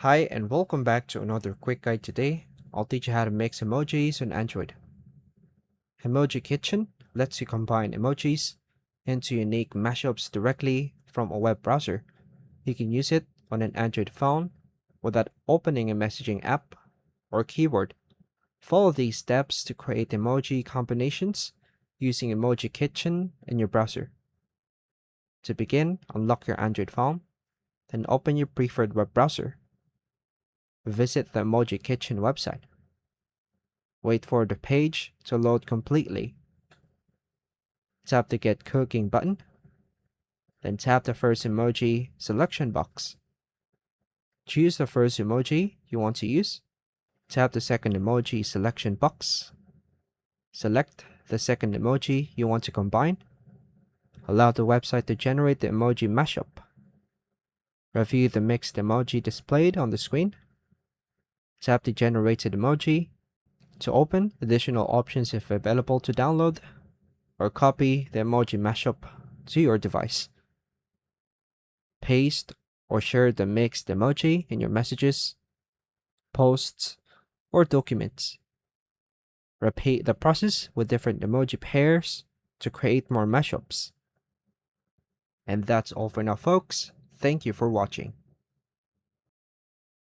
Hi and welcome back to another quick guide. Today, I'll teach you how to mix emojis on Android. Emoji Kitchen lets you combine emojis into unique mashups directly from a web browser. You can use it on an Android phone without opening a messaging app or keyboard. Follow these steps to create emoji combinations using Emoji Kitchen in your browser. To begin, unlock your Android phone, then open your preferred web browser. Visit the Emoji Kitchen website. Wait for the page to load completely. Tap the Get Cooking button. Then tap the first emoji selection box. Choose the first emoji you want to use. Tap the second emoji selection box. Select the second emoji you want to combine. Allow the website to generate the emoji mashup. Review the mixed emoji displayed on the screen. Tap the generated emoji to open additional options if available to download, or copy the emoji mashup to your device. Paste or share the mixed emoji in your messages, posts, or documents. Repeat the process with different emoji pairs to create more mashups. And that's all for now, folks. Thank you for watching.